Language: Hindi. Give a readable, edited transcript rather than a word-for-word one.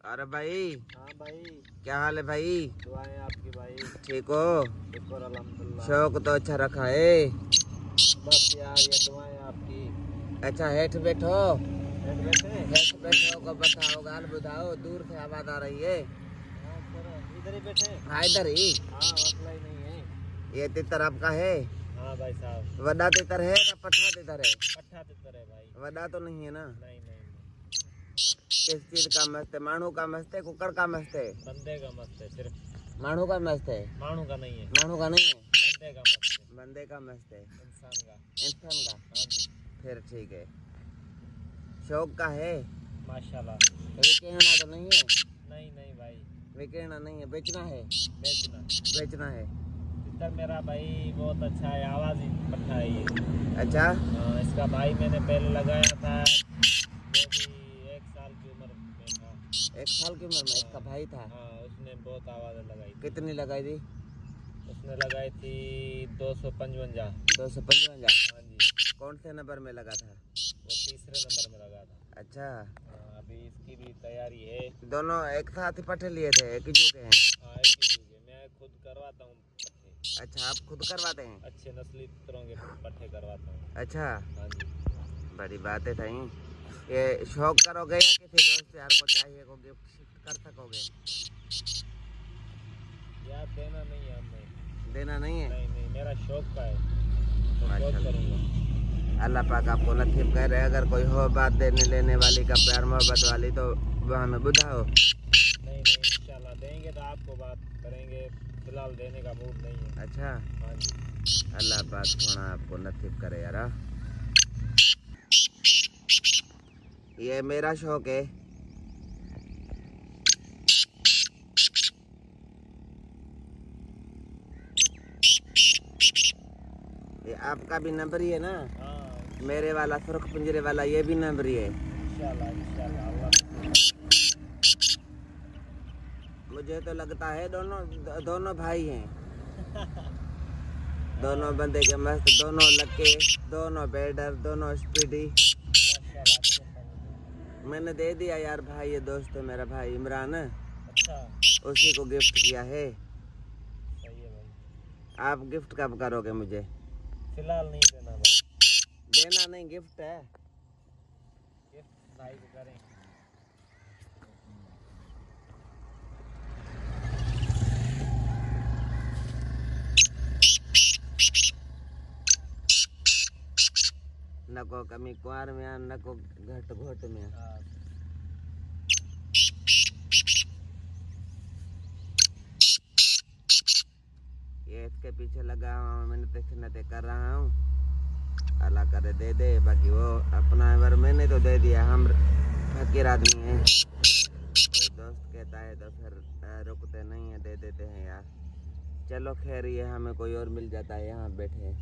अरे भाई। हाँ भाई। क्या हाल है भाई? दुआएं आपकी भाई। ठीक हो? शुक्र अल्हम्दुलिल्लाह। शौक तो अच्छा रखा है। बस यार ये दुआएं आपकी। अच्छा हेठ बैठो। हेठ बैठे? हेठ बैठो को बताओ, गाल बुझाओ, दूर से आवाज आ रही है। हाँ सर इधर ही बैठे। हाँ इधर ही। हाँ मसला ही नहीं है। ये तितर आपका है? हाँ भाई साहब। वड्डा तितर है या पट्ठा तितर है? पट्ठा तितर है भाई। वड्डा तो नहीं है ना? नहीं नहीं। किस चीज का मस्त है? मानू का मस्त है, कुकड़ का मस्त है? बंदे का मस्त है सिर्फ। मानू का मस्त है? मानू का नहीं है। मानू का नहीं है? बंदे का मस्त है। बंदे का मस्त है। इंसान का। इंसान का? हाँ जी। फिर ठीक है। शौक का है माशाल्लाह। विकेना तो नहीं है? नहीं नहीं भाई। विकेना नहीं है, बेचना है? बेचना। बेचना है। तितर मेरा भाई बहुत अच्छा है, आवाज ही पट्ठा है ये। अच्छा। हाँ इसका भाई मैंने पहले लगाया था, वो भी 1 साल की उम्र में था। 1 साल की उम्र में इसका भाई था? हाँ उसने बहुत आवाज़ लगाई। कितनी लगाई थी? उसने लगाई थी 255। 255? हाँ जी। कौन से नंबर में लगा था? वो तीसरे नंबर में लगा था। अच्छा। अभी इसकी भी तैयारी है। दोनों एक साथ ही पट्टे लिए थे? एक ही जू के हैं? हाँ एक ही जू के, मैं खुद करवाता हूँ पट्टे। अच्छा आप खुद करवाते हैं? अच्छे नस्ली तितरों के पट्टे करवाता हूँ। अच्छा। हाँ जी। बड़ी बात है सही। ये शौक करोगे या किसी दोस्त यार को चाहिए को गिफ्ट कर सकोगे? यार देना नहीं है हमें। देना नहीं है? नहीं नहीं मेरा शौक का है, तो शौक करूँगा। अल्लाह पाक आपको नसीब करे। अगर कोई हो बात देने लेने वाली का, प्यार मोहब्बत वाली, तो वो हमें बुझाओ। नहीं इंशाल्लाह देंगे तो आपको बात करेंगे, फिलहाल देने का मूड नहीं है। अच्छा। हाँ जी। अल्लाह पाक थोड़ा आपको नसीब करे यार। ये मेरा शौक है। ये आपका भी नंबर ही है ना? हाँ। मेरे वाला सुर्ख पिंजरे वाला ये भी नंबर ही है। इंशाल्लाह इंशाल्लाह अल्लाह। मुझे तो लगता है दोनों भाई हैं। दोनों बंदे के मस्त, दोनों लक्के, दोनों बेडर, दोनों स्पीडी। मैंने दे दिया यार भाई, ये दोस्त है मेरा भाई इमरान। अच्छा। उसी को गिफ्ट किया है। सही है भाई। आप गिफ्ट कब करोगे मुझे? फिलहाल नहीं देना भाई। देना नहीं, गिफ्ट है। गिफ्ट भाई को करें। नको कमी कुआर में, नको घट घोट में। ये इसके पीछे लगा हूँ, मैंने तो कर रहा हूँ। अल्लाह करे दे दे, बाकी वो अपना बार मैंने तो दे दिया। हम फकीर आदमी हैं, कोई दोस्त कहता है तो फिर रुकते नहीं है, दे देते हैं यार। चलो खैर, ये हमें कोई और मिल जाता है यहाँ बैठे।